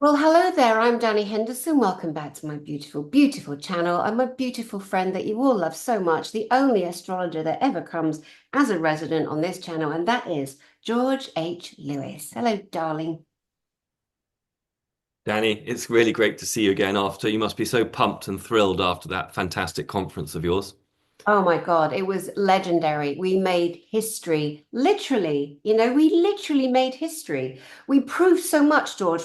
Well, hello there. I'm Dani Henderson. Welcome back to my beautiful, beautiful channel. I'm a beautiful friend that you all love so much, the only astrologer that ever comes as a resident on this channel, and that is George H. Lewis. Hello, darling. Danny, it's really great to see you again after you must be so pumped and thrilled after that fantastic conference of yours. Oh my God, it was legendary. We made history, literally. We literally made history. We proved so much, George.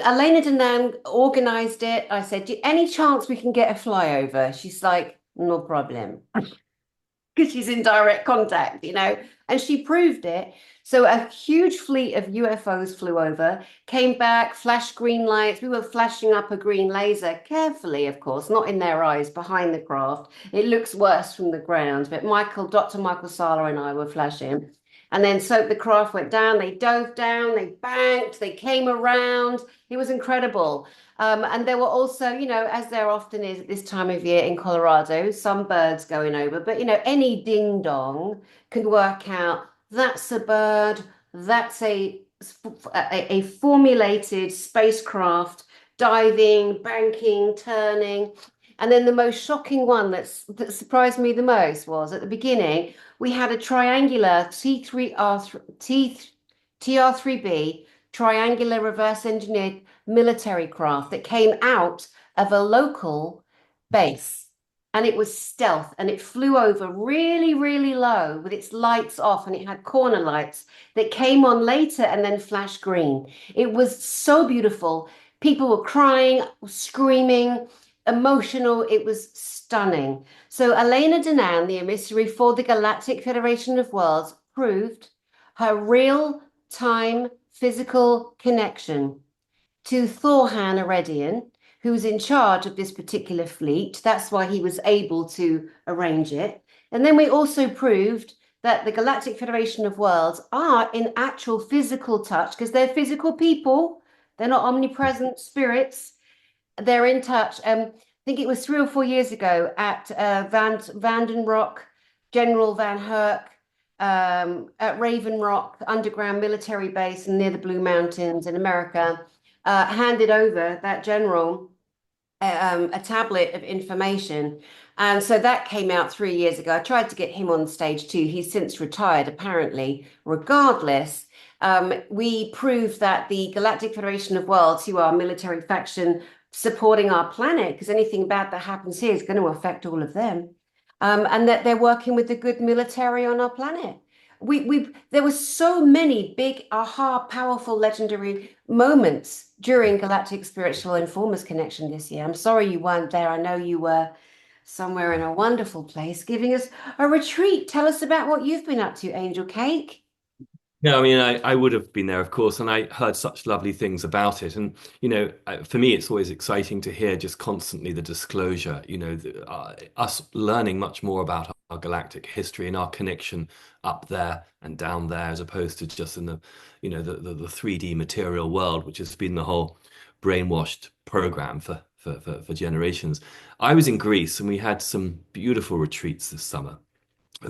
Elena Danan organized it. I said, any chance we can get a flyover? She's like, no problem. Because she's in direct contact. And she proved it. So a huge fleet of UFOs flew over, came back, flashed green lights. We were flashing up a green laser carefully, of course, not in their eyes, behind the craft. It looks worse from the ground, but Dr. Michael Sala and I were flashing. And then so the craft went down, they dove down, they banked, they came around. It was incredible. And there were also, as there often is at this time of year in Colorado, some birds going over, but any ding dong can work out that's a bird, that's a formulated spacecraft diving, banking, turning. And then the most shocking one that surprised me the most was at the beginning, we had a triangular TR3B triangular reverse engineered military craft that came out of a local base. And it was stealth and it flew over really, really low with its lights off and it had corner lights that came on later and then flashed green. It was so beautiful. People were crying, screaming, emotional. It was stunning. So Elena Danan, the emissary for the Galactic Federation of Worlds, proved her real-time physical connection to Thorhan Aredian, who's in charge of this particular fleet. That's why he was able to arrange it. And then we also proved that the Galactic Federation of Worlds are in actual physical touch because they're physical people. They're not omnipresent spirits. They're in touch. I think it was 3 or 4 years ago at Vanden Rock, General Van Herk, at Raven Rock underground military base near the Blue Mountains in America, handed over that general a tablet of information. And so that came out 3 years ago. I tried to get him on stage too. He's since retired, apparently. Regardless, we proved that the Galactic Federation of Worlds, who are a military faction supporting our planet, because anything bad that happens here is going to affect all of them, and that they're working with the good military on our planet. There were so many big aha, powerful, legendary moments during Galactic Spiritual Informers Connection this year. I'm sorry you weren't there. I know you were somewhere in a wonderful place giving us a retreat. Tell us about what you've been up to, Angel Cake. No, I mean, I would have been there, of course, and I heard such lovely things about it. And, for me, it's always exciting to hear just constantly the disclosure, us learning much more about our galactic history and our connection up there and down there, as opposed to just in the 3D material world, which has been the whole brainwashed program for generations. I was in Greece and we had some beautiful retreats this summer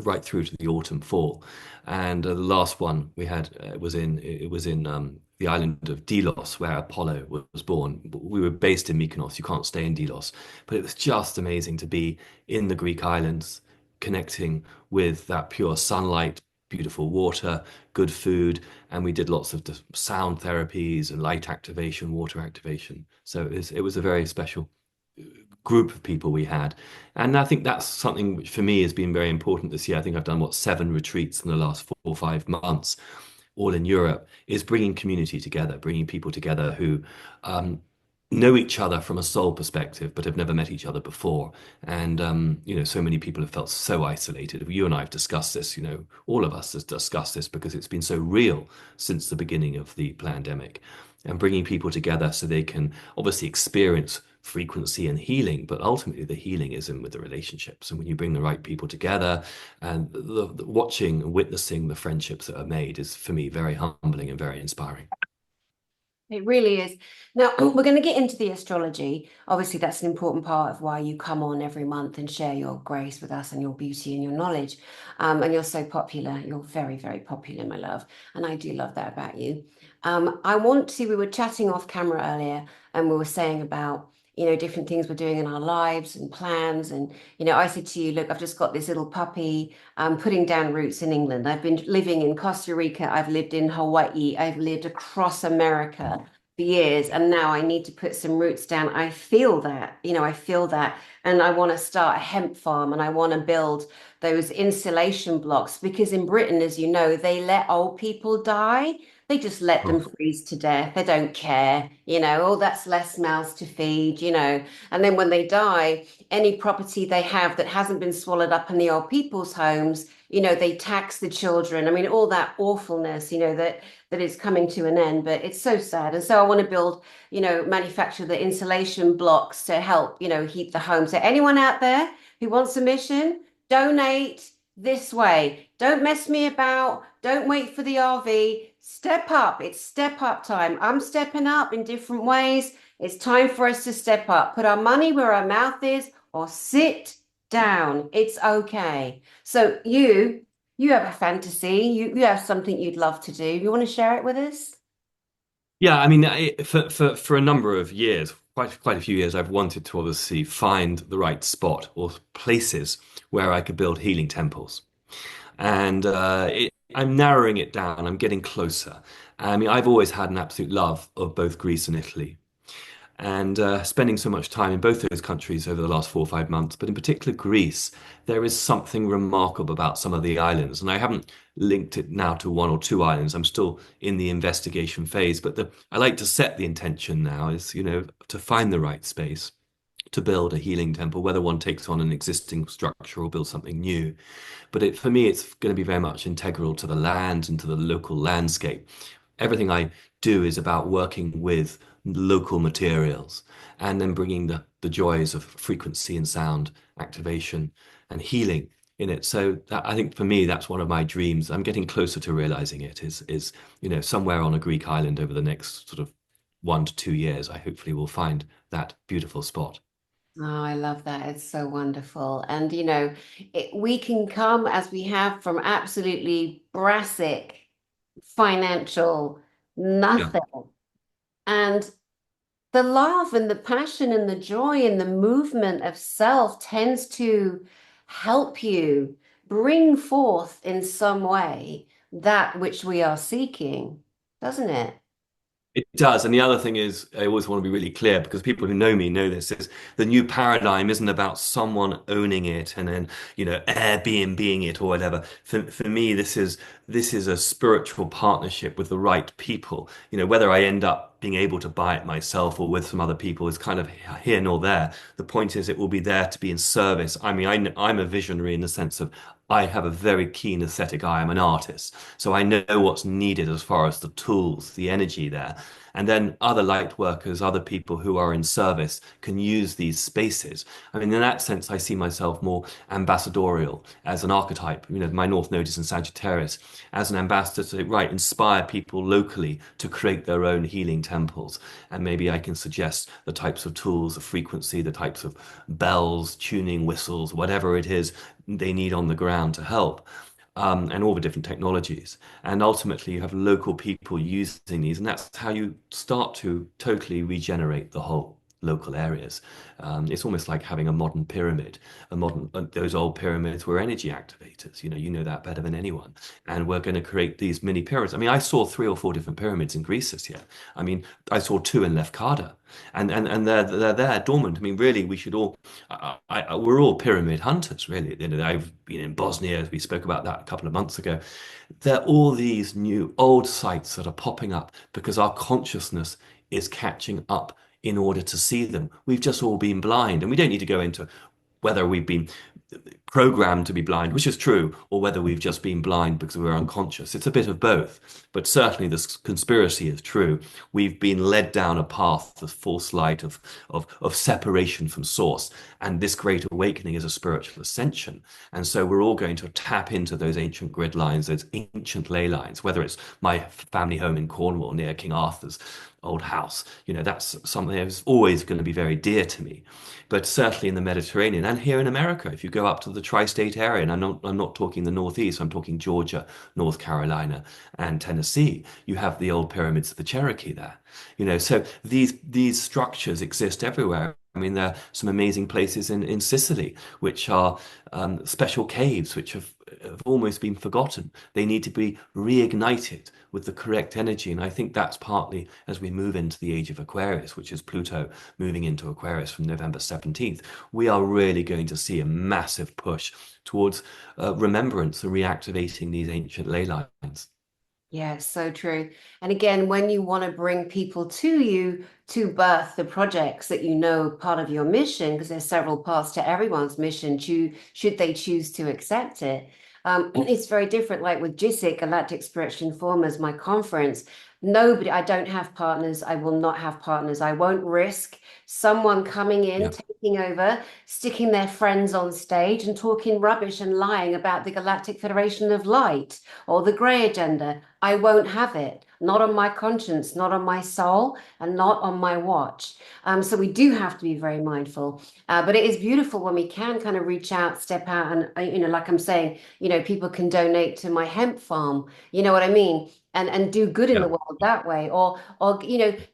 right through to the autumn fall. And the last one we had was in the island of Delos, where Apollo was born. We were based in Mykonos. You can't stay in Delos, but it was just amazing to be in the Greek islands, connecting with that pure sunlight, beautiful water, good food, and we did lots of sound therapies and light activation, water activation. So it was a very special group of people we had. And I think that's something which for me has been very important this year. I think I've done, what, 7 retreats in the last 4 or 5 months, all in Europe, is bringing community together, bringing people together who know each other from a soul perspective, but have never met each other before. And, so many people have felt so isolated. You and I have discussed this, all of us have discussed this because it's been so real since the beginning of the pandemic. And bringing people together so they can obviously experience frequency and healing, but ultimately the healing is in with the relationships. And when you bring the right people together, and the watching and witnessing the friendships that are made is, for me, very humbling and very inspiring. It really is. Now, we're going to get into the astrology. Obviously, that's an important part of why you come on every month and share your grace with us and your beauty and your knowledge. And you're so popular. You're very, very popular, my love. And I do love that about you. I want to, we were chatting off camera earlier and we were saying about, different things we're doing in our lives and plans. And, I said to you, look, I've just got this little puppy. Putting down roots in England. I've been living in Costa Rica. I've lived in Hawaii. I've lived across America for years. And now I need to put some roots down. I feel that, I feel that. And I want to start a hemp farm and I want to build those insulation blocks because in Britain, as you know, they let old people die. They just let them Oh, freeze to death. They don't care, oh, that's less mouths to feed, And then when they die, any property they have that hasn't been swallowed up in the old people's homes, they tax the children. I mean, all that awfulness, that is coming to an end, but it's so sad. And so I want to build, manufacture the insulation blocks to help, heat the home. So anyone out there who wants a mission, donate this way. Don't mess me about. Don't wait for the RV. Step up. It's step up time. I'm stepping up in different ways. It's time for us to step up. Put our money where our mouth is or sit down. It's okay. So you have a fantasy. You have something you'd love to do. You want to share it with us? yeah. I mean, for a number of years, quite a few years, I've wanted to obviously find the right spot or places where I could build healing temples. And I'm narrowing it down. I'm getting closer. I mean, I've always had an absolute love of both Greece and Italy, and spending so much time in both those countries over the last 4 or 5 months, but in particular Greece, there is something remarkable about some of the islands. And I haven't linked it now to one or two islands. I'm still in the investigation phase, but I like to set the intention now is, to find the right space to build a healing temple, whether one takes on an existing structure or builds something new. But for me, it's going to be very much integral to the land and to the local landscape. Everything I do is about working with local materials and then bringing the joys of frequency and sound activation and healing in it. So I think for me, that's one of my dreams. I'm getting closer to realizing it is, somewhere on a Greek island over the next sort of 1 to 2 years, I hopefully will find that beautiful spot. Oh, I love that. It's so wonderful. And we can come as we have from absolutely brassic financial Yeah. nothing. And the love and the passion and the joy and the movement of self tends to help you bring forth in some way that which we are seeking, doesn't it? It does. And the other thing is, I always want to be really clear because people who know me know this is the new paradigm isn't about someone owning it and then, Airbnb-ing it or whatever. For me, this is a spiritual partnership with the right people. Whether I end up being able to buy it myself or with some other people is kind of here nor there. The point is it will be there to be in service. I mean, I'm a visionary in the sense of I have a very keen aesthetic eye. I'm an artist. So I know what's needed as far as the tools, the energy there. And then other light workers, other people who are in service can use these spaces. I mean, in that sense, I see myself more ambassadorial as an archetype. My North Node is in Sagittarius, as an ambassador to, right, inspire people locally to create their own healing temples. And maybe I can suggest the types of tools, the frequency, the types of bells, tuning, whistles, whatever it is they need on the ground to help. And all the different technologies. And ultimately, you have local people using these, and that's how you start to totally regenerate the whole local areas. It's almost like having a modern pyramid. Those old pyramids were energy activators. You know that better than anyone. And we're going to create these mini pyramids. I mean, I saw 3 or 4 different pyramids in Greece this year. I mean, I saw two in Lefkada, and they're there dormant. I mean, really, we should all. We're all pyramid hunters, really. I've been in Bosnia. We spoke about that a couple of months ago. There are all these new old sites that are popping up because our consciousness is catching up in order to see them. We've just all been blind, and we don't need to go into whether we've been programmed to be blind, which is true, or whether we've just been blind because we're unconscious. It's a bit of both, but certainly this conspiracy is true. We've been led down a path of false light, of separation from source, and this great awakening is a spiritual ascension. And so we're all going to tap into those ancient grid lines, those ancient ley lines, whether it's my family home in Cornwall near King Arthur's old house. That's something that's always going to be very dear to me. But certainly in the Mediterranean and here in America, if you go up to the tri-state area, and I'm not talking the Northeast, I'm talking Georgia, North Carolina, and Tennessee, you have the old pyramids of the Cherokee there. So these structures exist everywhere. I mean, there are some amazing places in Sicily, which are special caves, which have almost been forgotten. They need to be reignited with the correct energy. And I think that's partly as we move into the age of Aquarius, which is Pluto moving into Aquarius from November 17th, we are really going to see a massive push towards remembrance and reactivating these ancient ley lines. Yeah, it's so true. And again, when you want to bring people to you to birth the projects that you know are part of your mission, because there's several parts to everyone's mission, should they choose to accept it. It's very different. Like with GISIC, Galactic Spiritual Informers, my conference, I don't have partners. I will not have partners. I won't risk someone coming in, Yeah. taking over, sticking their friends on stage and talking rubbish and lying about the Galactic Federation of Light or the grey agenda. I won't have it. Not on my conscience, not on my soul, and not on my watch. So we do have to be very mindful. But it is beautiful when we can kind of reach out, step out, and like I'm saying, people can donate to my hemp farm. You know what I mean? And do good in the Yeah. world that way. Or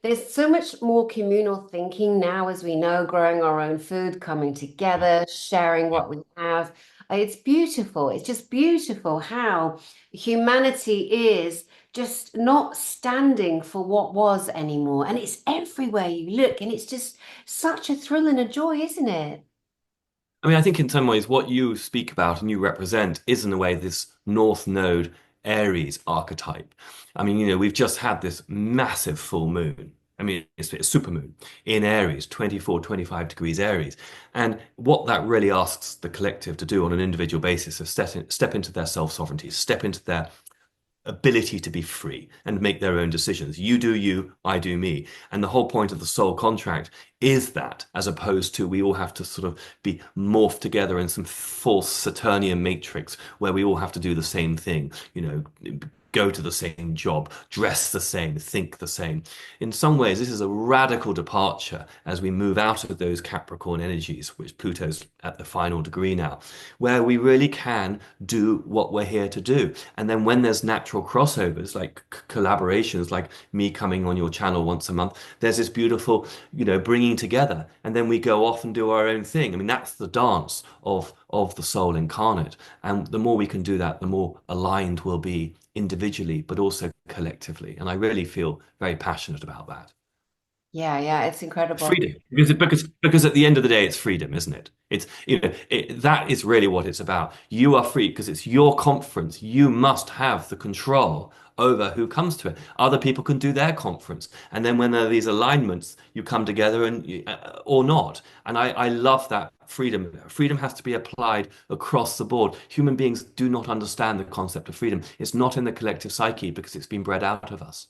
there's so much more communal thinking now, as we know, growing our own food, coming together, sharing Yeah. what we have. It's beautiful. It's just beautiful how humanity is just not standing for what was anymore. And it's everywhere you look, and it's just such a thrill and a joy, isn't it? I mean, I think in some ways what you speak about and you represent is in a way this North Node Aries archetype. I mean, we've just had this massive full moon. I mean, it's a super moon in Aries, 24, 25 degrees Aries. And what that really asks the collective to do on an individual basis is step into their self-sovereignty, step into their ability to be free and make their own decisions. You do you, I do me. And the whole point of the soul contract is that, as opposed to we all have to sort of be morphed together in some false Saturnian matrix where we all have to do the same thing, go to the same job, dress the same, think the same. In some ways, this is a radical departure as we move out of those Capricorn energies, which Pluto's at the final degree now, where we really can do what we're here to do. And then when there's natural crossovers, like collaborations, like me coming on your channel once a month, there's this beautiful, bringing together. And then we go off and do our own thing. I mean, that's the dance of the soul incarnate. And the more we can do that, the more aligned we'll be individually, but also collectively. And I really feel very passionate about that. Yeah, yeah, it's incredible. Freedom, because at the end of the day, it's freedom, isn't it? That is really what it's about. You are free because it's your conference. You must have the control over who comes to it. Other people can do their conference, and then when there are these alignments, you come together and or not. And I love that freedom. Freedom has to be applied across the board. Human beings do not understand the concept of freedom. It's not in the collective psyche because it's been bred out of us.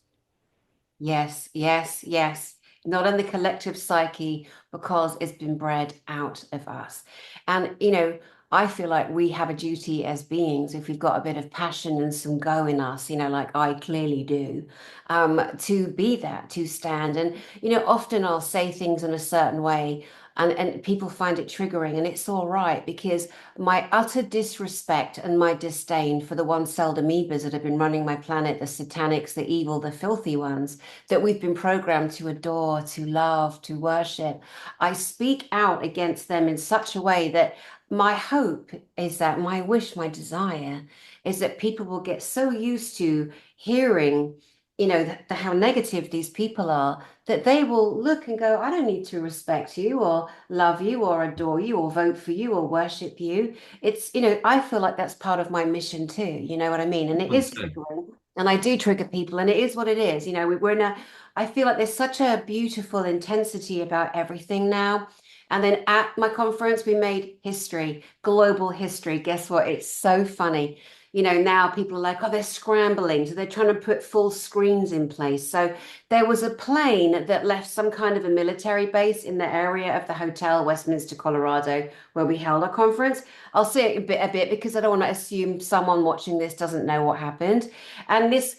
Yes, yes, yes. Not in the collective psyche because it's been bred out of us. And, I feel like we have a duty as beings, if we've got a bit of passion and some go in us, like I clearly do, to be that, to stand. And, often I'll say things in a certain way and people find it triggering, and it's all right because my utter disrespect and my disdain for the one-celled amoebas that have been running my planet, the satanics, the evil, the filthy ones that we've been programmed to adore, to love, to worship. I speak out against them in such a way that my hope is that my wish, my desire is that people will get so used to hearing, how negative these people are that they will look and go, I don't need to respect you or love you or adore you or vote for you or worship you. It's, I feel like that's part of my mission too. You know what I mean? And it is triggering. And I do trigger people, and it is what it is. We're in a, I feel like there's such a beautiful intensity about everything now. And then at my conference, we made history, global history. Guess what? It's so funny. Now people are like, oh, they're scrambling. So they're trying to put full screens in place. So there was a plane that left some kind of a military base in the area of the hotel, Westminster, Colorado, where we held our conference. I'll say it a bit because I don't want to assume someone watching this doesn't know what happened. And this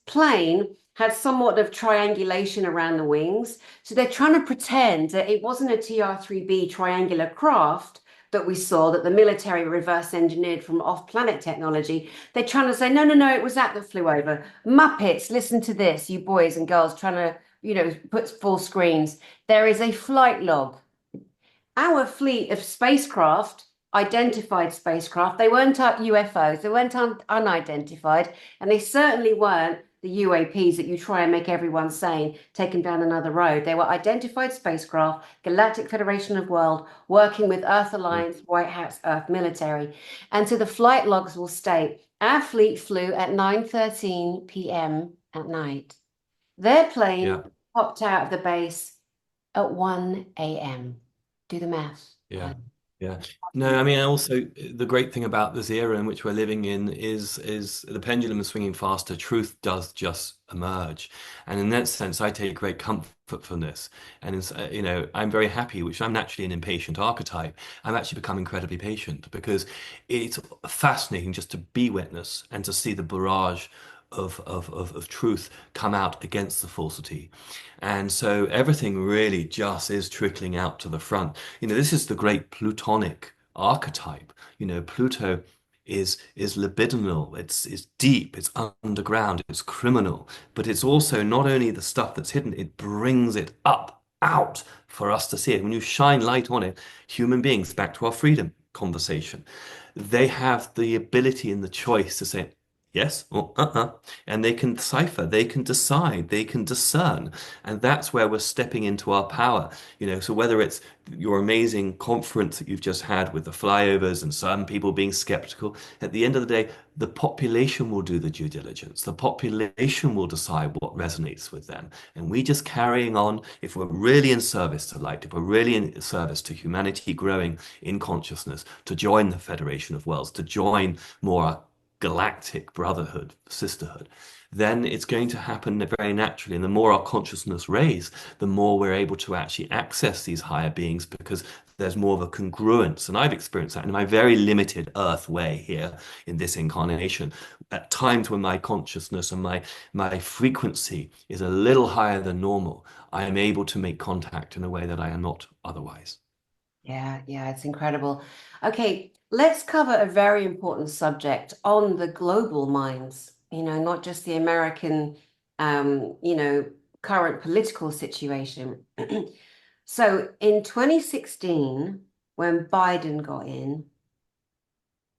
plane had somewhat of triangulation around the wings. So they're trying to pretend that it wasn't a TR-3B triangular craft that we saw that the military reverse engineered from off-planet technology. They're trying to say, no, no, no, it was that flew over. Muppets, listen to this, you boys and girls trying to, put full screens. There is a flight log. Our fleet of spacecraft, identified spacecraft, they weren't UFOs, they weren't unidentified, and they certainly weren't the UAPs that you try and make everyone sane, taken down another road. They were identified spacecraft, Galactic Federation of World, working with Earth Alliance, White House, Earth Military. And so the flight logs will state, our fleet flew at 9:13 p.m. at night. Their plane Yeah. popped out of the base at 1 a.m. Do the math. Yeah. Yeah. No, I mean, also the great thing about this era in which we're living in is the pendulum is swinging faster. Truth does just emerge, and in that sense, I take great comfort from this. And it's, I'm very happy, which I'm naturally an impatient archetype. I'm actually become incredibly patient because it's fascinating just to be witness and to see the barrage of truth come out against the falsity. And so everything really just is trickling out to the front. This is the great Plutonic archetype. Pluto is libidinal, it's deep, it's underground, it's criminal, but it's also not only the stuff that's hidden, it brings it up, out for us to see it. When you shine light on it, human beings, back to our freedom conversation, they have the ability and the choice to say, yes or and they can decipher, they can decide, they can discern, and that's where we're stepping into our power. So whether it's your amazing conference that you've just had with the flyovers and some people being skeptical, at the end of the day, the population will do the due diligence. The population will decide what resonates with them, and we just carrying on. If we're really in service to light, if we're really in service to humanity growing in consciousness, to join the Federation of Worlds, to join more galactic brotherhood, sisterhood, then it's going to happen very naturally. And the more our consciousness raise, the more we're able to actually access these higher beings because there's more of a congruence. And I've experienced that in my very limited earth way here in this incarnation. At times when my consciousness and my frequency is a little higher than normal, I am able to make contact in a way that I am not otherwise. Yeah, it's incredible. Okay, let's cover a very important subject on the global minds, not just the American, current political situation. So in 2016, when Biden got in,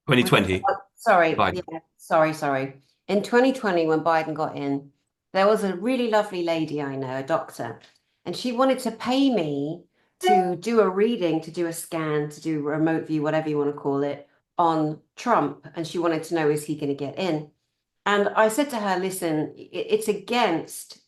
2020, sorry, bye. yeah, sorry. In 2020, when Biden got in, there was a really lovely lady I know, a doctor, and she wanted to pay me to do a reading, to do a scan, to do a remote view, whatever you want to call it, on Trump. And she wanted to know, is he going to get in? And I said to her, listen, it's against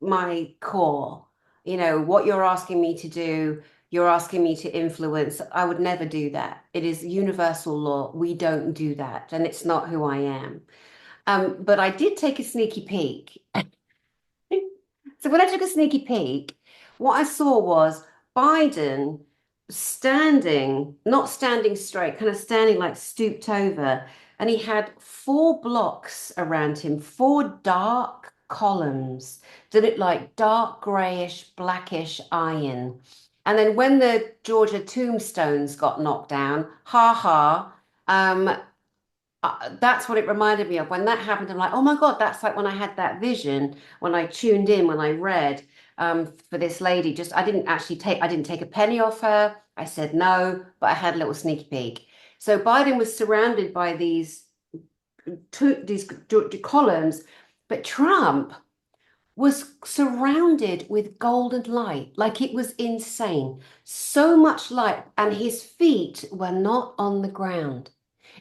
my core. What you're asking me to do, you're asking me to influence. I would never do that. It is universal law. We don't do that. And it's not who I am. But I did take a sneaky peek. So when I took a sneaky peek, what I saw was Biden standing, not standing straight, kind of standing like stooped over. And he had four blocks around him, four dark columns that looked like dark grayish, blackish iron. And then when the Georgia tombstones got knocked down, ha ha, that's what it reminded me of. When that happened, I'm like, oh my God, that's like when I had that vision, when I tuned in, when I read for this lady. Just I didn't take a penny off her. I said no, but I had a little sneaky peek. So Biden was surrounded by these columns, but Trump was surrounded with golden light, like it was insane. So much light, and his feet were not on the ground.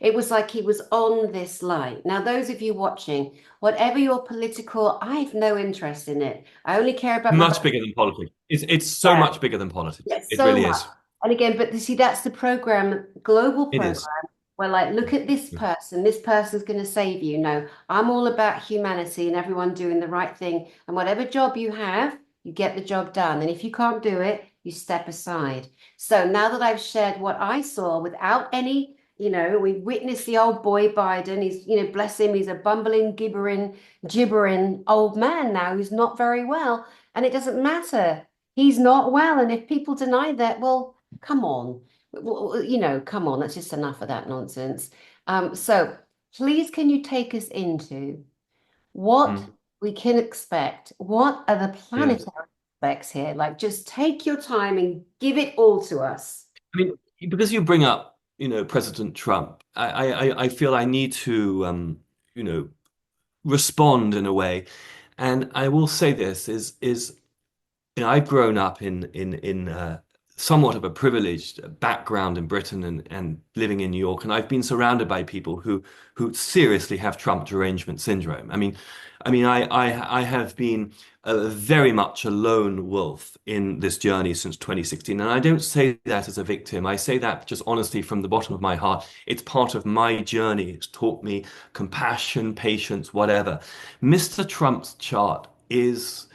It was like he was on this light. Now, those of you watching, whatever your political, I have no interest in it. I only care about my Much bigger than politics. It's so yeah, much bigger than politics. yes, It so really much. is. And again, but you see, that's the program, global It program, is. where like, look at this person's going to save you. No, I'm all about humanity and everyone doing the right thing. And whatever job you have, you get the job done. And if you can't do it, you step aside. So now that I've shared what I saw without any, we witnessed the old boy Biden. He's, bless him, he's a bumbling, gibbering old man now who's not very well. And it doesn't matter. He's not well. And if people deny that, well, come on. Well, come on, that's just enough of that nonsense. So please, can you take us into what Mm. we can expect? What are the Yes. planetary aspects here? Like, just take your time and give it all to us. I mean, because you bring up, President Trump, I feel I need to, you know, respond in a way. And I will say this is I've grown up in somewhat of a privileged background in Britain and living in New York, and I've been surrounded by people who seriously have Trump derangement syndrome. I have been very much a lone wolf in this journey since 2016, and I don't say that as a victim. I say that just honestly from the bottom of my heart. It's part of my journey. It's taught me compassion, patience, whatever. Mr. Trump's chart is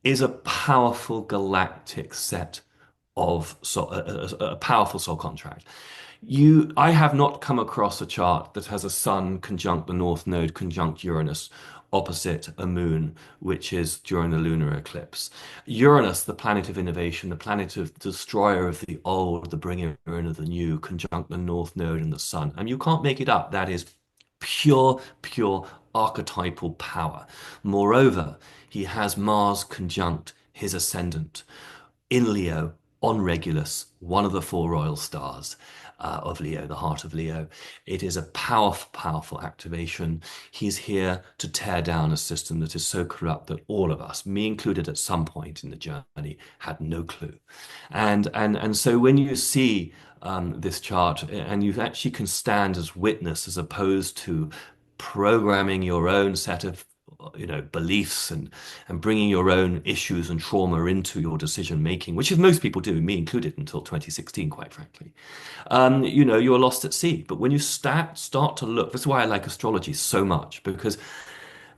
a powerful galactic set of a powerful soul contract. I have not come across a chart that has a sun conjunct the North Node conjunct Uranus opposite a moon, which is during the lunar eclipse. Uranus, the planet of innovation, the planet of destroyer of the old, the bringer in of the new, conjunct the North Node and the sun. And you can't make it up. That is pure archetypal power. Moreover, he has Mars conjunct his ascendant in Leo on Regulus, one of the four royal stars of Leo, the heart of Leo. It is a powerful activation. He's here to tear down a system that is so corrupt that all of us, me included at some point in the journey, had no clue. And so when you see this chart and you actually can stand as witness as opposed to programming your own set of beliefs and bringing your own issues and trauma into your decision making, which is most people do, me included, until 2016, quite frankly. You're lost at sea. But when you start to look, that's why I like astrology so much, because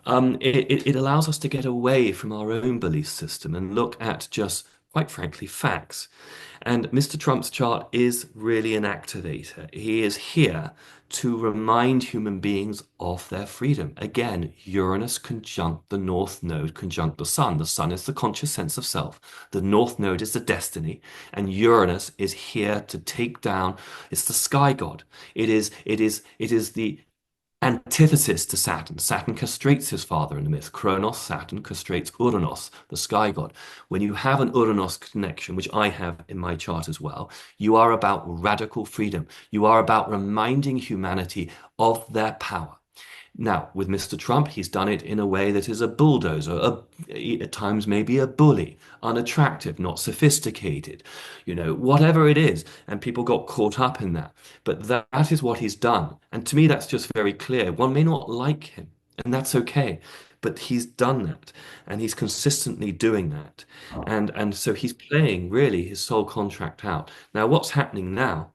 it allows us to get away from our own belief system and look at just, quite frankly, facts. And Mr. Trump's chart is really an activator. He is here to remind human beings of their freedom. Again, Uranus conjunct the North Node, conjunct the Sun. The Sun is the conscious sense of self. The North Node is the destiny, and Uranus is here to take down. It's the sky god. It is the antithesis to Saturn. Saturn castrates his father in the myth. Kronos, Saturn castrates Uranus, the sky god. When you have an Uranus connection, which I have in my chart as well, you are about radical freedom. You are about reminding humanity of their power. Now, with Mr. Trump, he's done it in a way that is a bulldozer, at times maybe a bully, unattractive, not sophisticated, whatever it is. And people got caught up in that. But that is what he's done. And to me, that's just very clear. One may not like him, and that's okay. But he's done that, and he's consistently doing that. And so he's playing really his soul contract out. Now, what's happening now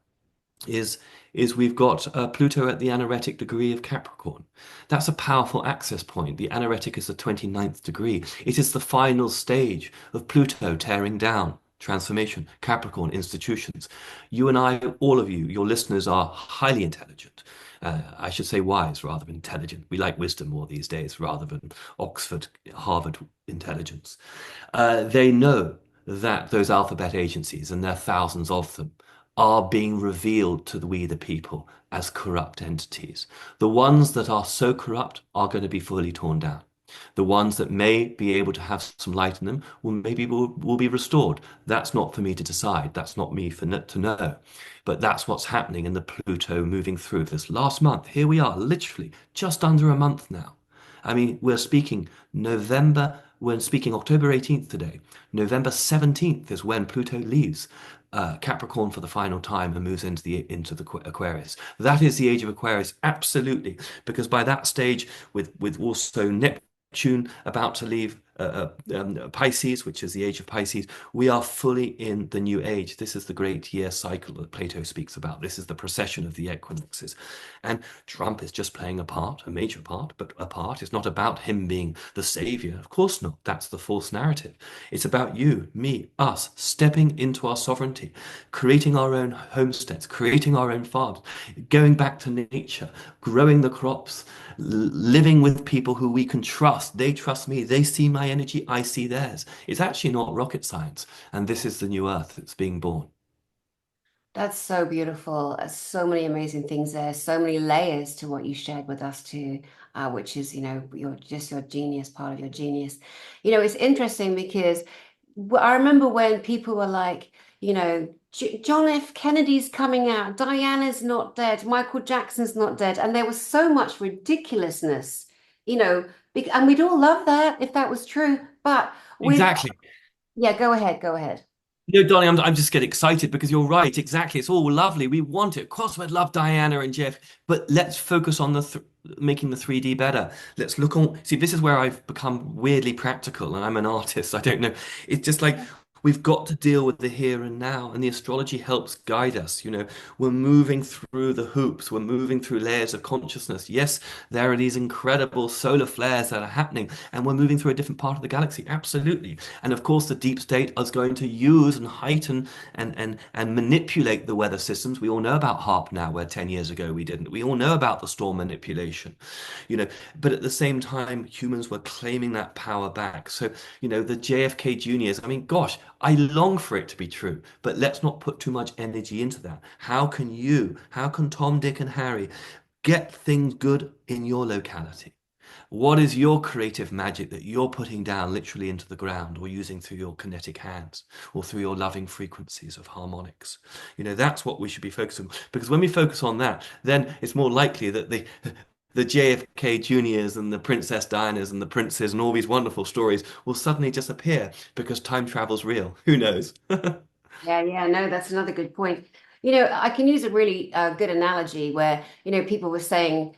is is we've got Pluto at the anaretic degree of Capricorn. That's a powerful access point. The anaretic is the 29th degree. It is the final stage of Pluto tearing down transformation, Capricorn institutions. You and I, all of you, your listeners are highly intelligent. I should say wise rather than intelligent. We like wisdom more these days rather than Oxford, Harvard intelligence. They know that those alphabet agencies, and there are thousands of them, are being revealed to we the people as corrupt entities. The ones that are so corrupt are going to be fully torn down. The ones that may be able to have some light in them will be restored. That's not for me to decide. That's not me to know. But that's what's happening in the Pluto moving through this last month. Here we are, literally just under a month now. I mean, we're speaking October 18th today. November 17th is when Pluto leaves Capricorn for the final time and moves into the Aquarius. That is the age of Aquarius, absolutely, because by that stage, with also Neptune about to leave Pisces, which is the age of Pisces, we are fully in the new age. This is the great year cycle that Plato speaks about. This is the procession of the equinoxes. And Trump is just playing a part, a major part, but a part. It's not about him being the savior. Of course not. That's the false narrative. It's about you, me, us, stepping into our sovereignty, creating our own homesteads, creating our own farms, going back to nature, growing the crops, living with people who we can trust. They trust me. They see my energy. I see theirs. It's actually not rocket science. And this is the new earth that's being born. That's so beautiful. So many amazing things there. So many layers to what you shared with us too, which is, your genius, part of your genius. It's interesting because I remember when people were like, John F. Kennedy's coming out, Diana's not dead, Michael Jackson's not dead, and there was so much ridiculousness, and we'd all love that if that was true. But with, Exactly. yeah, go ahead, go ahead. No, darling, I'm just getting excited because you're right. Exactly. It's all lovely. We want it. Of course, we'd love Diana and Jeff, but let's focus on the th making the 3D better. Let's look on. See, this is where I've become weirdly practical, and I'm an artist. I don't know. It's just like we've got to deal with the here and now, and the astrology helps guide us. We're moving through the hoops. We're moving through layers of consciousness. Yes, there are these incredible solar flares that are happening, and we're moving through a different part of the galaxy. Absolutely. And of course, the deep state is going to use and heighten and manipulate the weather systems. We all know about HARP now, where 10 years ago we didn't. We all know about the storm manipulation, you know, but at the same time, humans were claiming that power back. So, the JFK juniors, I mean, gosh, I long for it to be true, but let's not put too much energy into that. How can Tom, Dick, and Harry get things good in your locality? What is your creative magic that you're putting down literally into the ground or using through your kinetic hands or through your loving frequencies of harmonics? That's what we should be focusing on. Because when we focus on that, then it's more likely that the JFK Juniors and the Princess Dianas and the princes and all these wonderful stories will suddenly disappear because time travel's real. Who knows? Yeah, yeah, no, that's another good point. I can use a really good analogy where, people were saying,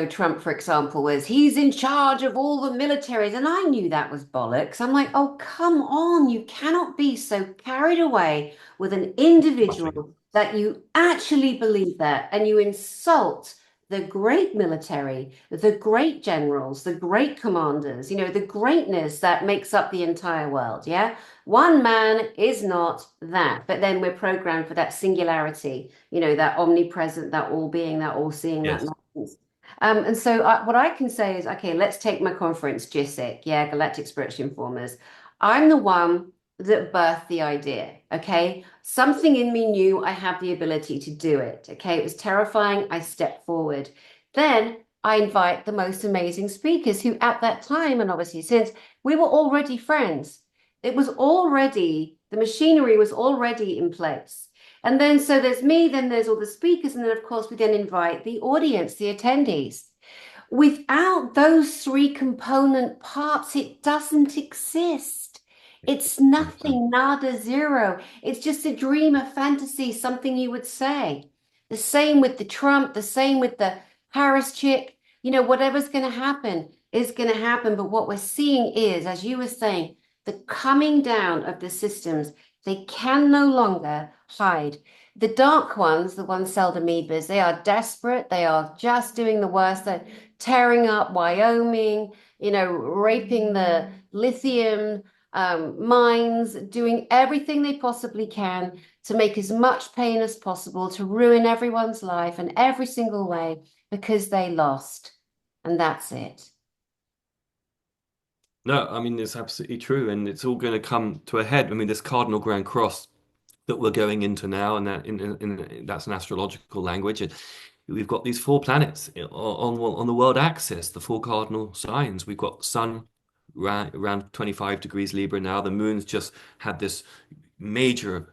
Trump, for example, he's in charge of all the militaries. And I knew that was bollocks. I'm like, oh, come on. You cannot be so carried away with an Fluttering. individual that you actually believe that and you insult the great military, the great generals, the great commanders, the greatness that makes up the entire world. Yeah. One man is not that, but then we're programmed for that singularity, that omnipresent, that all being, that all seeing, that Yes. nonsense. And so what I can say is, okay, let's take my conference, GISIC, yeah, Galactic Spiritual Informers. I'm the one that birthed the idea, okay? Something in me knew I have the ability to do it, okay? It was terrifying. I stepped forward. Then I invite the most amazing speakers who at that time, and obviously since, we were already friends. It was already, the machinery was already in place. And then, so there's me, then there's all the speakers, and then, of course, we then invite the audience, the attendees. Without those three component parts, it doesn't exist. It's 100%. nothing, nada, zero. It's just a dream, a fantasy, something you would say. The same with the Trump, the same with the Harris chick. Whatever's going to happen is going to happen. But what we're seeing is, as you were saying, the coming down of the systems. They can no longer hide. The dark ones, the ones celled amoebas, they are desperate. They are just doing the worst. They're tearing up Wyoming, raping the lithium mines, doing everything they possibly can to make as much pain as possible, to ruin everyone's life in every single way because they lost. And that's it. No, I mean, it's absolutely true. And it's all going to come to a head. I mean, this cardinal grand cross that we're going into now, and that's an astrological language. And we've got these four planets on the world axis, the four cardinal signs. We've got Sun around 25 degrees Libra now. The moon's just had this major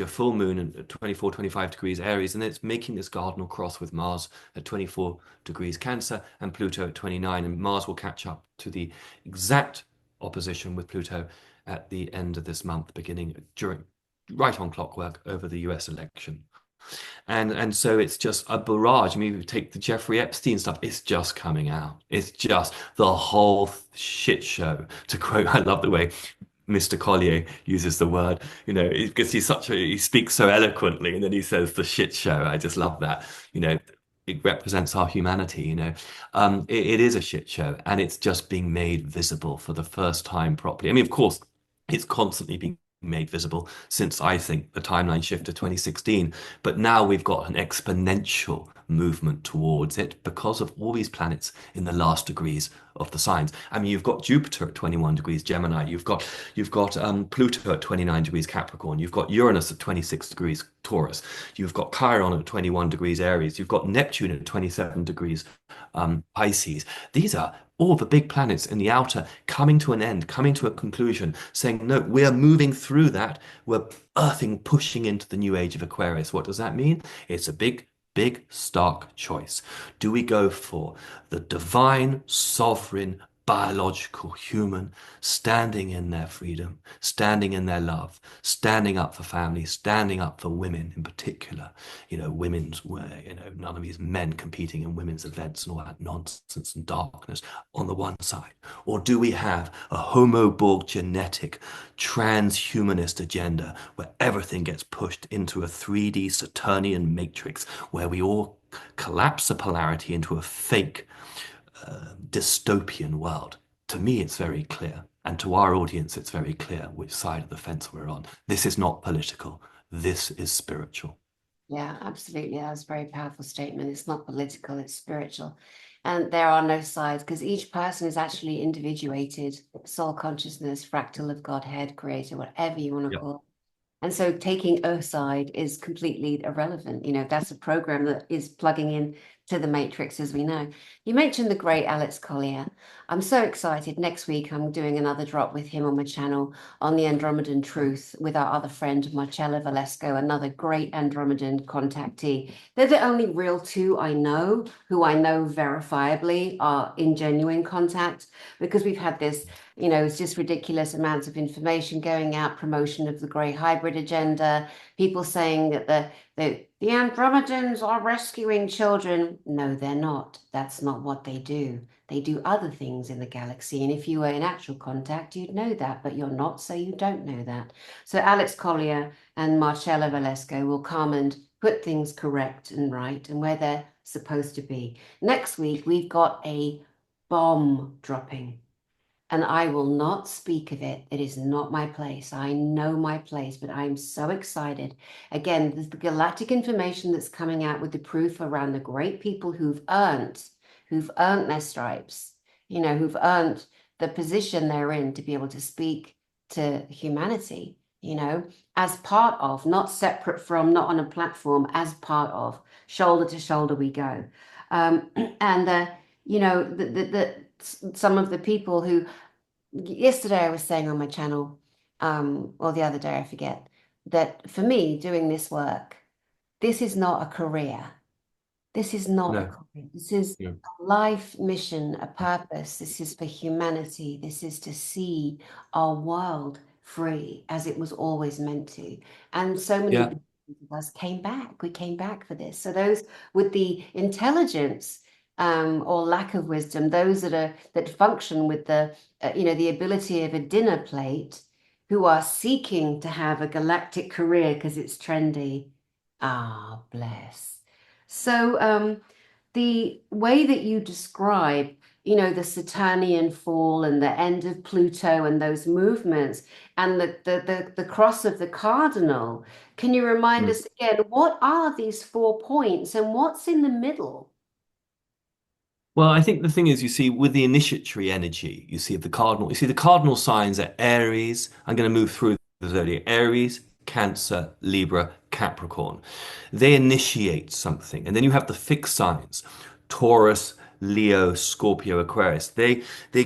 full moon at 24, 25 degrees Aries, and it's making this cardinal cross with Mars at 24 degrees Cancer and Pluto at 29, and Mars will catch up to the exact opposition with Pluto at the end of this month, beginning during right on clockwork over the US election. And so it's just a barrage. I mean, if you take the Jeffrey Epstein stuff, it's just coming out. It's just the whole shit show. To quote, I love the way Mr. Collier uses the word, because he speaks so eloquently, and then he says the shit show. I just love that. You know, it represents our humanity, it is a shit show, and it's just being made visible for the first time properly. I mean, of course, it's constantly being made visible since I think the timeline shift to 2016. But now we've got an exponential movement towards it because of all these planets in the last degrees of the signs. I mean, you've got Jupiter at 21 degrees Gemini. You've got Pluto at 29 degrees Capricorn. You've got Uranus at 26 degrees Taurus. You've got Chiron at 21 degrees Aries. You've got Neptune at 27 degrees Pisces. These are all the big planets in the outer coming to an end, coming to a conclusion, saying, no, we're moving through that. We're earthing, pushing into the new age of Aquarius. What does that mean? It's a big, big, stark choice. Do we go for the divine, sovereign, biological human standing in their freedom, standing in their love, standing up for family, standing up for women in particular, women's way, none of these men competing in women's events and all that nonsense and darkness on the one side? Or do we have a homo Borg genetic transhumanist agenda where everything gets pushed into a 3D Saturnian matrix where we all collapse the polarity into a fake dystopian world? To me, it's very clear. And to our audience, it's very clear which side of the fence we're on. This is not political. This is spiritual. Yeah, absolutely. That was a very powerful statement. It's not political, it's spiritual. And there are no sides because each person is actually individuated, soul consciousness, fractal of Godhead, creator, whatever you want to Yep. call it. And so taking a side is completely irrelevant. That's a program that is plugging in to the matrix, as we know. You mentioned the great Alex Collier. I'm so excited. Next week, I'm doing another drop with him on my channel on the Andromedan truth with our other friend, Marcella Valesco, another great Andromedan contactee. They're the only real two I know who I know verifiably are in genuine contact, because we've had this, it's just ridiculous amounts of information going out, promotion of the grey hybrid agenda, people saying that the Andromedans are rescuing children. No, they're not. That's not what they do. They do other things in the galaxy. And if you were in actual contact, you'd know that, but you're not, so you don't know that. So Alex Collier and Marcella Valesco will come and put things correct and right and where they're supposed to be. Next week, we've got a bomb dropping. And I will not speak of it. It is not my place. I know my place, but I'm so excited. Again, the galactic information that's coming out with the proof around the great people who've earned their stripes, who've earned the position they're in to be able to speak to humanity, as part of, not separate from, not on a platform, as part of, shoulder to shoulder we go. And some of the people who yesterday I was saying on my channel, or the other day, I forget, that for me, doing this work, this is not a career. This is not a No. career. This is Yeah. a life mission, a purpose. This is for humanity. This is to see our world free as it was always meant to. And so many Yeah. of us came back. We came back for this. So those with the intelligence or lack of wisdom, those that function with the ability of a dinner plate, who are seeking to have a galactic career because it's trendy. Ah, bless. So the way that you describe, the Saturnian fall and the end of Pluto and those movements and the cross of the cardinal, can you remind Mm. us again, what are these 4 points and what's in the middle? Well, I think the thing is, you see, with the initiatory energy, you see the cardinal signs are Aries. I'm going to move through the zodiac. Aries, Cancer, Libra, Capricorn. They initiate something. And then you have the fixed signs, Taurus, Leo, Scorpio, Aquarius. They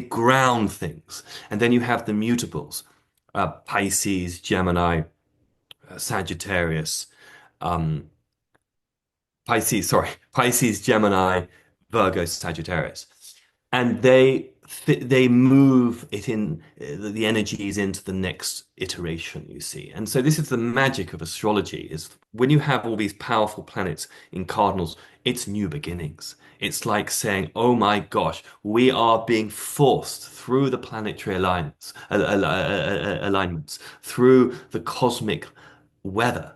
ground things. And then you have the mutables, Pisces, Gemini, Sagittarius, um, Pisces, Gemini, Virgo, Sagittarius. And they they move it in the energies into the next iteration, you see. And so this is the magic of astrology, is when you have all these powerful planets in cardinals, it's new beginnings. It's like saying, oh my gosh, we are being forced through the planetary alignments, through the cosmic weather,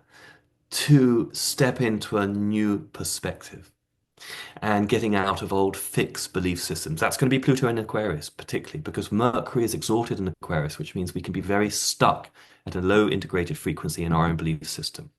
to step into a new perspective and getting out of old fixed belief systems. That's going to be Pluto in Aquarius, particularly because Mercury is exalted in Aquarius, which means we can be very stuck at a low integrated frequency in our own belief system.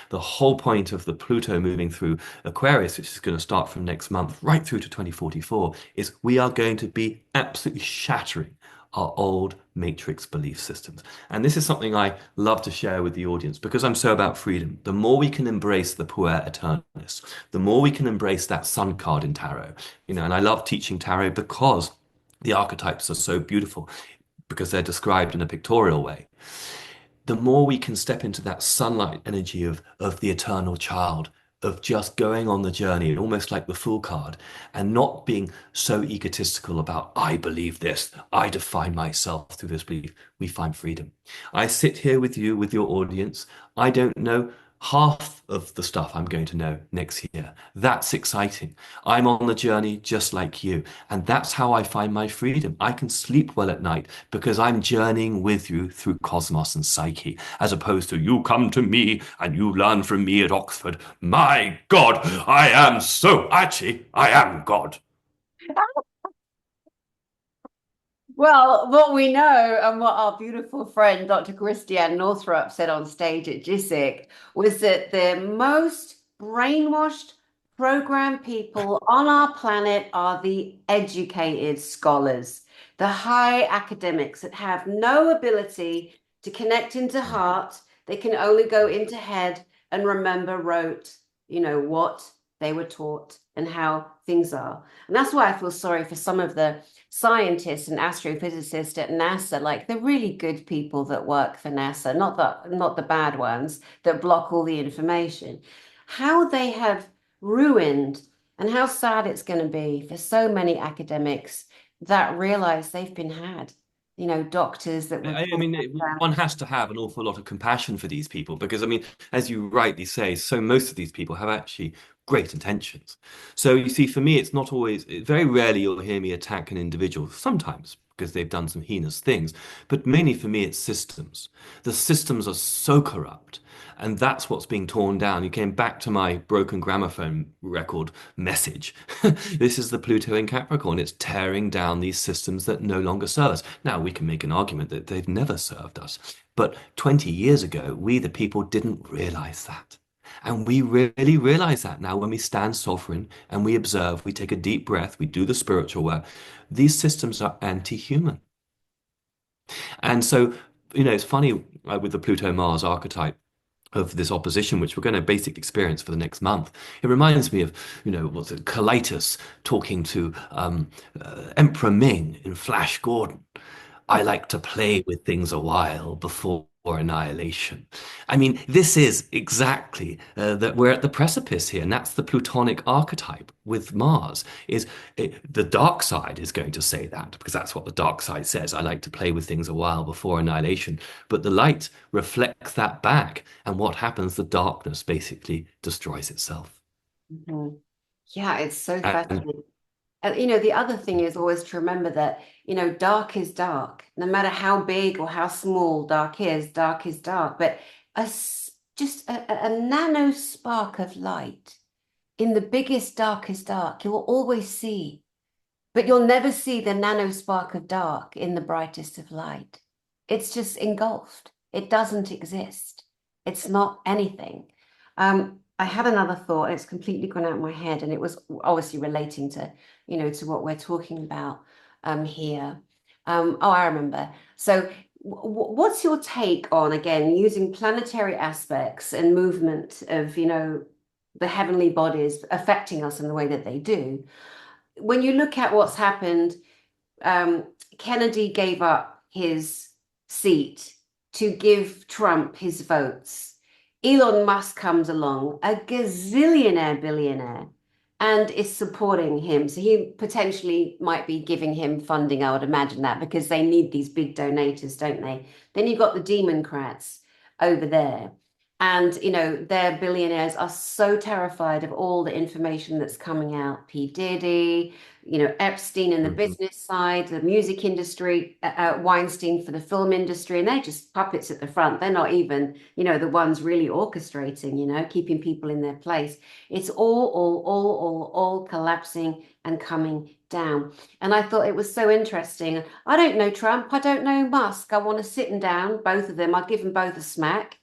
The whole point of the Pluto moving through Aquarius, which is going to start from next month right through to 2044, is we are going to be absolutely shattering our old matrix belief systems. And this is something I love to share with the audience because I'm so about freedom. The more we can embrace the puer aeternus, the more we can embrace that sun card in tarot. And I love teaching tarot because the archetypes are so beautiful because they're described in a pictorial way. The more we can step into that sunlight energy of the eternal child, of just going on the journey, almost like the Fool card, and not being so egotistical about, I believe this, I define myself through this belief, we find freedom. I sit here with you, with your audience. I don't know half of the stuff I'm going to know next year. That's exciting. I'm on the journey just like you. And that's how I find my freedom. I can sleep well at night because I'm journeying with you through cosmos and psyche, as opposed to you come to me and you learn from me at Oxford. My God, I am God. Well, what we know and what our beautiful friend Dr. Christiane Northrup said on stage at GISIC was that the most brainwashed, programmed people on our planet are the educated scholars, the high academics that have no ability to connect into heart. They can only go into head and remember rote, what they were taught and how things are. And that's why I feel sorry for some of the scientists and astrophysicists at NASA, like the really good people that work for NASA, not the bad ones that block all the information, how they have ruined and how sad it's going to be for so many academics that realize they've been had. Doctors that were I mean, one has to have an awful lot of compassion for these people because, I mean, as you rightly say, so most of these people have actually great intentions. So you see, for me, it's not always, very rarely you'll hear me attack an individual, sometimes because they've done some heinous things, but mainly for me, it's systems. The systems are so corrupt. And that's what's being torn down. You came back to my broken gramophone record message. This is the Pluto in Capricorn. It's tearing down these systems that no longer serve us. Now, we can make an argument that they've never served us. But 20 years ago, we, the people, didn't realize that. And we really realize that now when we stand sovereign and we observe, we take a deep breath, we do the spiritual work. These systems are anti-human. And so, it's funny with the Pluto Mars archetype of this opposition, which we're going to basic experience for the next month. It reminds me of, what's it, Colitis talking to Emperor Ming in Flash Gordon. I like to play with things a while before annihilation. I mean, this is exactly that we're at the precipice here, and that's the Plutonic archetype with Mars. The dark side is going to say that because that's what the dark side says. I like to play with things a while before annihilation, but the light reflects that back, and what happens? The darkness basically destroys itself. Mhm. Yeah, it's so And fascinating. And the other thing is always to remember that, dark is dark. No matter how big or how small dark is dark. But just a nano spark of light in the biggest, darkest dark, you will always see. But you'll never see the nano spark of dark in the brightest of light. It's just engulfed. It doesn't exist. It's not anything. I had another thought, it's completely gone out of my head, and it was obviously relating to, to what we're talking about here. Oh, I remember. So, what's your take on, again, using planetary aspects and movement of, the heavenly bodies affecting us in the way that they do? When you look at what's happened, Kennedy gave up his seat to give Trump his votes. Elon Musk comes along, a gazillionaire billionaire, and is supporting him. So he potentially might be giving him funding, I would imagine that, because they need these big donators, don't they? Then you've got the Democrats over there. And, their billionaires are so terrified of all the information that's coming out. P. Diddy, Epstein in the Mhm. business side, the music industry, Weinstein for the film industry, and they're just puppets at the front. They're not even, the ones really orchestrating, keeping people in their place. It's all collapsing and coming down. And I thought it was so interesting. I don't know Trump. I don't know Musk. I want to sit them down, both of them. I'll give them both a smack,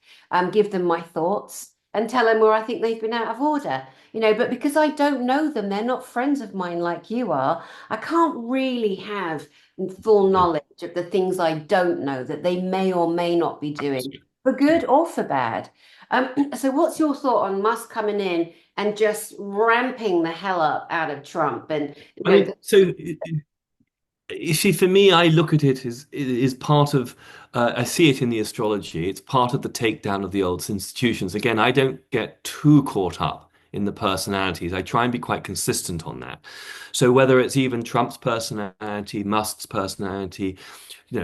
give them my thoughts, and tell them where I think they've been out of order. But because I don't know them, they're not friends of mine like you are. I can't really have full knowledge of the things I don't know that they may or may not be doing, for good or for bad. So what's your thought on Musk coming in and just ramping the hell up out of Trump? And I mean, so you see, for me, I look at it as part of. I see it in the astrology. It's part of the takedown of the old institutions. Again, I don't get too caught up in the personalities. I try and be quite consistent on that. So whether it's even Trump's personality, Musk's personality,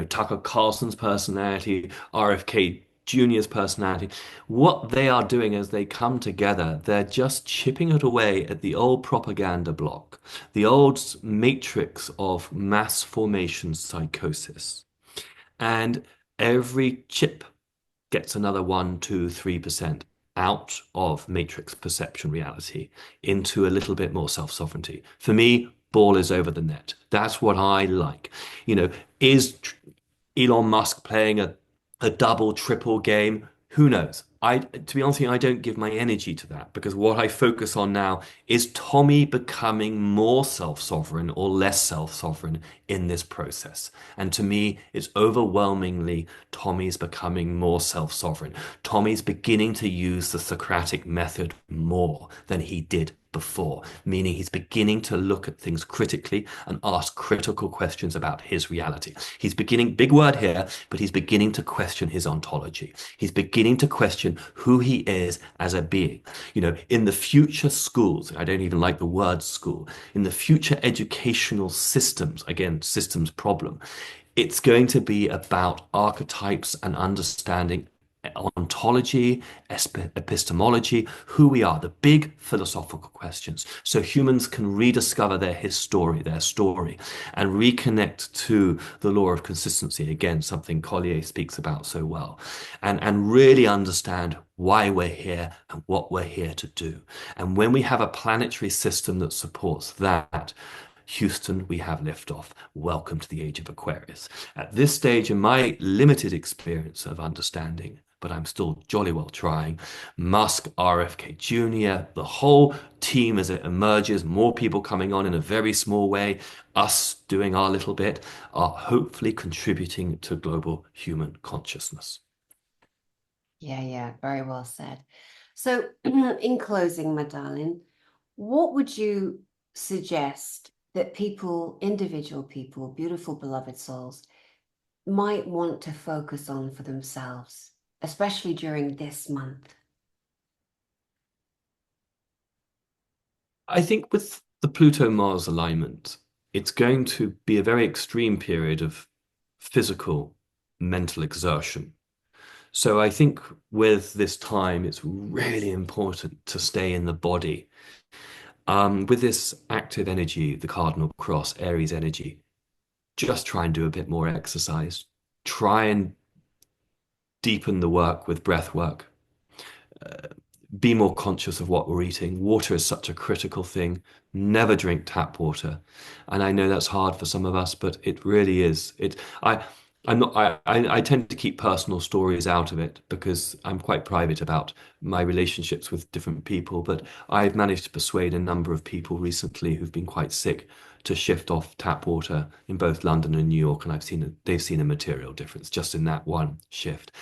Tucker Carlson's personality, RFK Jr.'s personality, what they are doing as they come together, they're just chipping it away at the old propaganda block, the old matrix of mass formation psychosis. And every chip gets another 1, 2, 3% out of matrix perception reality into a little bit more self-sovereignty. For me, ball is over the net. That's what I like. You know, is Elon Musk playing a double, triple game? Who knows? To be honest with you, I don't give my energy to that because what I focus on now is Tommy becoming more self-sovereign or less self-sovereign in this process. And to me, it's overwhelmingly Tommy's becoming more self-sovereign. Tommy's beginning to use the Socratic method more than he did before, meaning he's beginning to look at things critically and ask critical questions about his reality. He's beginning, big word here, but he's beginning to question his ontology. He's beginning to question who he is as a being. In the future schools, I don't even like the word school, in the future educational systems, again, systems problem, it's going to be about archetypes and understanding ontology, epistemology, who we are, the big philosophical questions. So humans can rediscover their story, and reconnect to the law of consistency. Again, something Collier speaks about so well, and really understand why we're here and what we're here to do. And when we have a planetary system that supports that, Houston, we have liftoff. Welcome to the age of Aquarius. At this stage, in my limited experience of understanding, but I'm still jolly well trying, Musk, RFK Jr., the whole team as it emerges, more people coming on in a very small way, us doing our little bit, are hopefully contributing to global human consciousness. yeah, very well said. So, in closing, my darling, what would you suggest that people, individual people, beautiful, beloved souls, might want to focus on for themselves, especially during this month? I think with the Pluto-Mars alignment, it's going to be a very extreme period of physical, mental exertion. So I think with this time, it's really important to stay in the body. With this active energy, the cardinal cross, Aries energy, just try and do a bit more exercise. Try and deepen the work with breath work. Be more conscious of what we're eating. Water is such a critical thing. Never drink tap water. And I know that's hard for some of us, but it really is. I'm not, I tend to keep personal stories out of it because I'm quite private about my relationships with different people. But I've managed to persuade a number of people recently who've been quite sick to shift off tap water in both London and New York. And they've seen a material difference just in that one shift.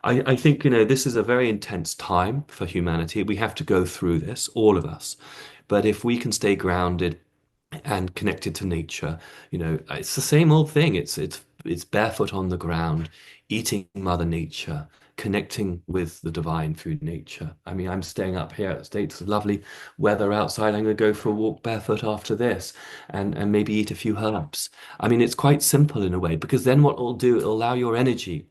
I think, this is a very intense time for humanity. We have to go through this, all of us. But if we can stay grounded and connected to nature, it's the same old thing. It's barefoot on the ground, eating Mother Nature, connecting with the divine through nature. I mean, I'm staying up here at the States, lovely weather outside. I'm going to go for a walk barefoot after this and maybe eat a few herbs. I mean, it's quite simple in a way, because then what it'll do, it'll allow your energy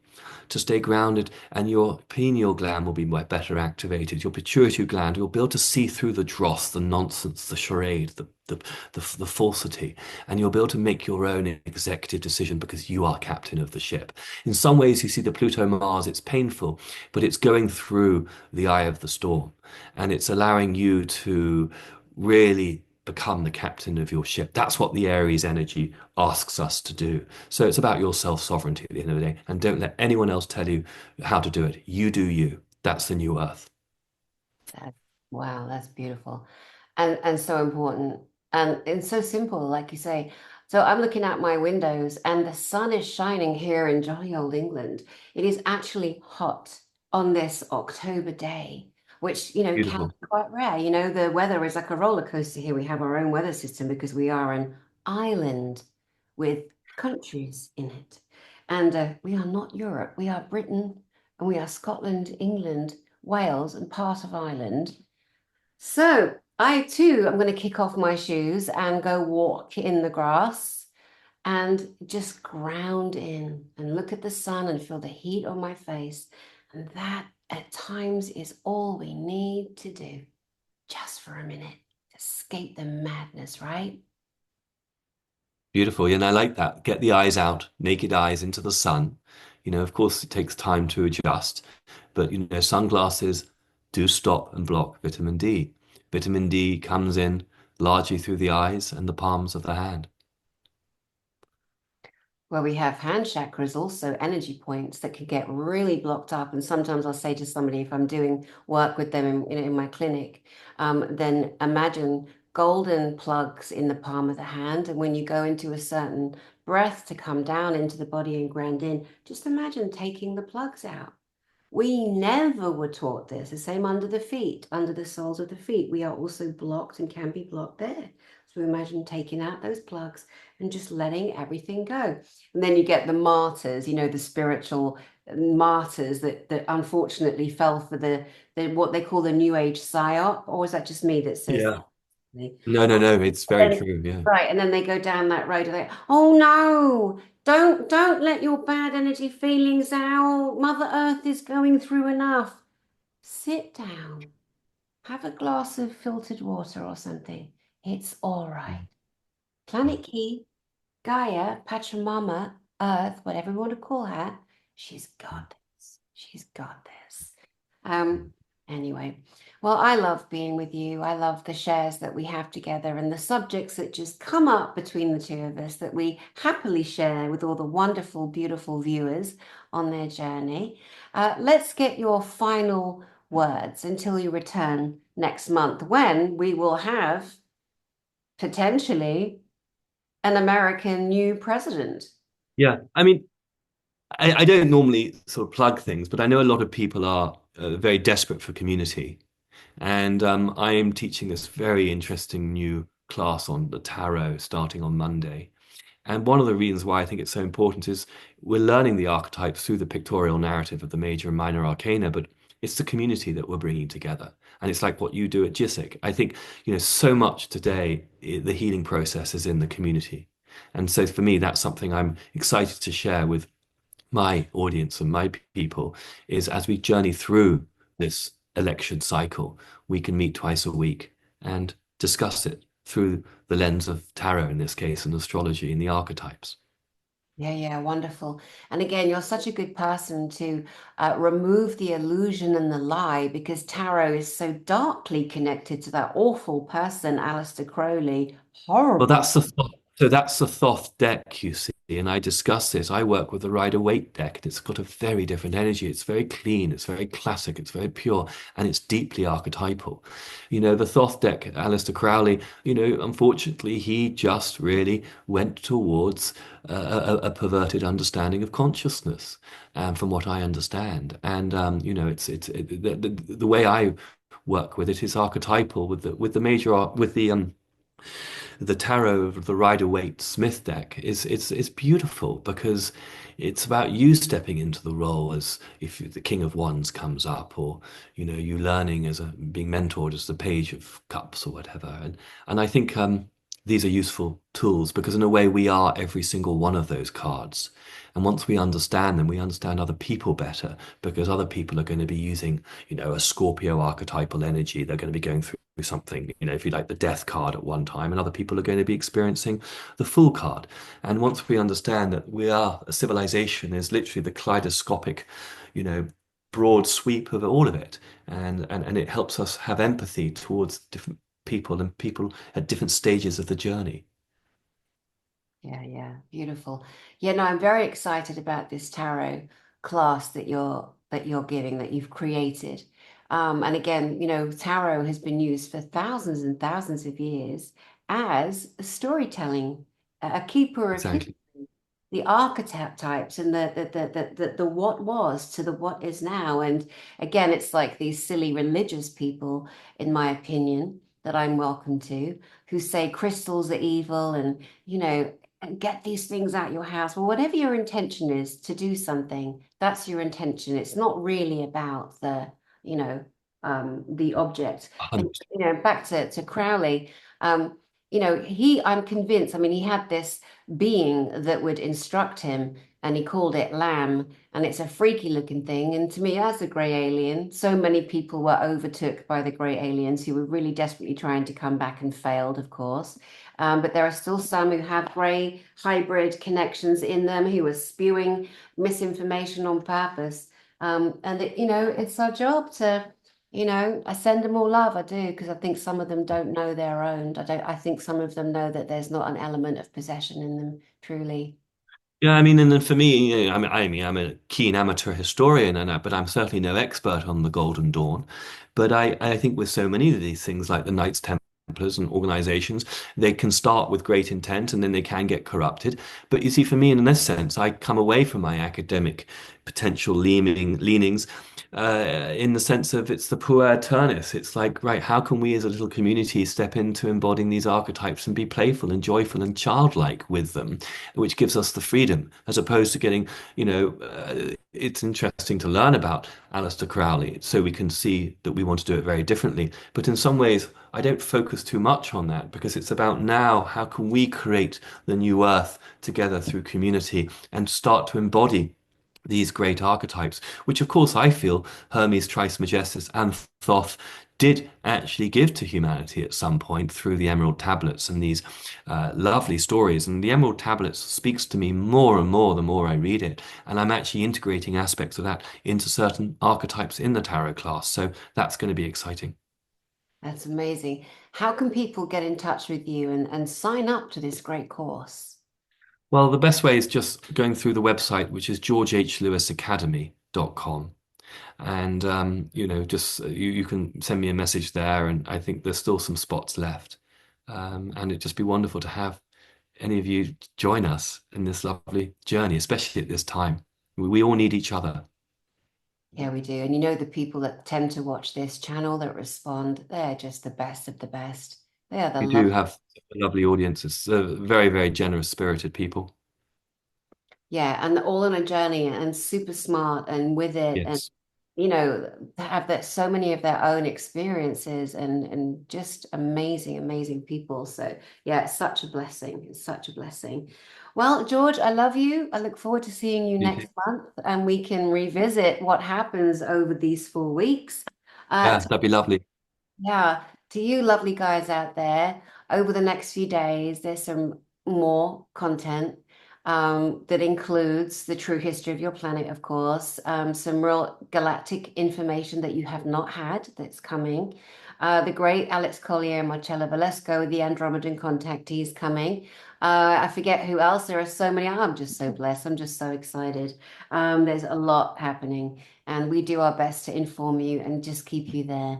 to stay grounded, and your pineal gland will be better activated. Your pituitary gland, you'll be able to see through the dross, the nonsense, the charade, the falsity, and you'll be able to make your own executive decision because you are captain of the ship. In some ways, you see the Pluto Mars, it's painful, but it's going through the eye of the storm, and it's allowing you to really become the captain of your ship. That's what the Aries energy asks us to do. So it's about your self-sovereignty at the end of the day. And don't let anyone else tell you how to do it. You do you. That's the new Earth. That, wow, that's beautiful. And so important. And it's so simple, like you say. So I'm looking out my windows and the sun is shining here in jolly old England. It is actually hot on this October day, which, can Beautiful. be quite rare. The weather is like a roller coaster here. We have our own weather system because we are an island with countries in it. And we are not Europe. We are Britain and we are Scotland, England, Wales, and part of Ireland. So I too am going to kick off my shoes and go walk in the grass and just ground in and look at the sun and feel the heat on my face. And that at times is all we need to do, just for a minute, escape the madness, right? Beautiful. And I like that. Get the eyes out, naked eyes into the sun. Of course, it takes time to adjust, but, sunglasses do stop and block vitamin D. Vitamin D comes in largely through the eyes and the palms of the hand. Where we have hand chakras, also energy points that can get really blocked up. And sometimes I'll say to somebody, if I'm doing work with them in my clinic, then imagine golden plugs in the palm of the hand. And when you go into a certain breath to come down into the body and ground in, just imagine taking the plugs out. We never were taught this. The same under the feet, under the soles of the feet. We are also blocked and can be blocked there. So imagine taking out those plugs and just letting everything go. And then you get the martyrs, the spiritual martyrs that unfortunately fell for the what they call the New Age psyop. Or is that just me that says Yeah. that? No, no, no. It's very Then, true. Yeah. right, and then they go down that road and they, oh no, don't let your bad energy feelings out. Mother Earth is going through enough. Sit down, have a glass of filtered water or something. It's all right. Planet Key, Gaia, Pachamama, Earth, whatever you want to call her, she's got this. She's got this. Um, anyway, well, I love being with you. I love the shares that we have together and the subjects that just come up between the two of us that we happily share with all the wonderful, beautiful viewers on their journey. Let's get your final words until you return next month, when we will have potentially an American new president. Yeah. I mean, I don't normally sort of plug things, but I know a lot of people are very desperate for community. And I am teaching this very interesting new class on the tarot starting on Monday. And one of the reasons why I think it's so important is we're learning the archetypes through the pictorial narrative of the major and minor arcana, but it's the community that we're bringing together. And it's like what you do at JISIC. I think, so much today, the healing process is in the community. And so for me, that's something I'm excited to share with my audience and my people, is as we journey through this election cycle, we can meet twice a week and discuss it through the lens of tarot in this case, and astrology and the archetypes. Yeah, yeah, wonderful. And again, you're such a good person to remove the illusion and the lie, because tarot is so darkly connected to that awful person, Aleister Crowley. Well, Horrible. that's the Thoth deck, you see, and I discuss this. I work with the Rider Waite deck, and it's got a very different energy. It's very clean, it's very classic, it's very pure, and it's deeply archetypal. The Thoth deck, Aleister Crowley, unfortunately, he just really went towards a perverted understanding of consciousness, from what I understand. And the way I work with it is archetypal with the major with the the tarot of the Rider-Waite Smith deck is beautiful because it's about you stepping into the role as if the King of Wands comes up, or you learning as being mentored as the Page of Cups or whatever. And I think these are useful tools because in a way we are every single one of those cards. And once we understand them, we understand other people better because other people are going to be using, a Scorpio archetypal energy. They're going to be going through something, if you like, the death card at one time, and other people are going to be experiencing the Fool card. And once we understand that a civilization is literally the kaleidoscopic, you know, broad sweep of all of it, and it helps us have empathy towards different people and people at different stages of the journey. Yeah, yeah, beautiful. Yeah, no, I'm very excited about this tarot class that you're giving, that you've created. And again, tarot has been used for thousands and thousands of years as storytelling, a keeper of history, Exactly. the archetypes and the what was to the what is now. And again, it's like these silly religious people, in my opinion, that I'm welcome to, who say crystals are evil and get these things out your house. Well, whatever your intention is to do something, that's your intention. It's not really about the object. And 100%. back to Crowley, I'm convinced, I mean, he had this being that would instruct him, and he called it Lamb, and it's a freaky looking thing. And to me, that's a grey alien. So many people were overtook by the grey aliens who were really desperately trying to come back and failed, of course. But there are still some who have grey hybrid connections in them who are spewing misinformation on purpose. It's our job to, I send them all love. I do, because I think some of them don't know they're owned. I think some of them know that there's not an element of possession in them, truly. Yeah, I mean, and then for me, I'm a keen amateur historian, but I'm certainly no expert on the Golden Dawn. But I think with so many of these things, like the Knights Templars and organizations, they can start with great intent and then they can get corrupted. But you see, for me, in this sense, I come away from my academic potential leanings in the sense of it's the puer aeternus. It's like, right, how can we as a little community step into embodying these archetypes and be playful and joyful and childlike with them, which gives us the freedom, as opposed to getting, it's interesting to learn about Aleister Crowley so we can see that we want to do it very differently. But in some ways, I don't focus too much on that because it's about now, how can we create the new earth together through community and start to embody these great archetypes, which of course I feel Hermes Trismegistus and Thoth did actually give to humanity at some point through the Emerald Tablets and these lovely stories. And the Emerald Tablets speaks to me more and more the more I read it. And I'm actually integrating aspects of that into certain archetypes in the tarot class. So that's going to be exciting. That's amazing. How can people get in touch with you and sign up to this great course? Well, the best way is just going through the website, which is georgehlewisacademy.com. And just you can send me a message there, and I think there's still some spots left. And it'd just be wonderful to have any of you join us in this lovely journey, especially at this time. We all need each other. Yeah, we do. And the people that tend to watch this channel that respond, they're just the best of the best. They are the We do love. have a lovely audience. It's very, very generous spirited people. Yeah, and all on a journey and super smart and with it, and Yes. have that so many of their own experiences and just amazing, amazing people. So yeah, it's such a blessing. It's such a blessing. Well, George, I love you. I look forward to seeing you You too. next month, and we can revisit what happens over these 4 weeks. Yeah, Uh, that'd be lovely. yeah, to you lovely guys out there, over the next few days, there's some more content that includes the true history of your planet, of course, some real galactic information that you have not had that's coming. The great Alex Collier and Marcella Valesco, the Andromedan contactees coming. I forget who else. There are so many. I'm just so blessed. I'm just so excited. There's a lot happening, and we do our best to inform you and just keep you there.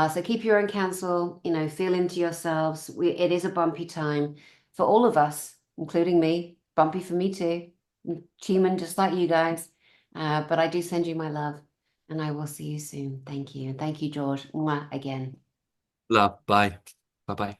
So keep your own counsel, feel into yourselves. It is a bumpy time for all of us, including me. Bumpy for me too. I'm human just like you guys. But I do send you my love, and I will see you soon. Thank you. And thank you, George. Mwah, again. Love. Bye. Bye bye.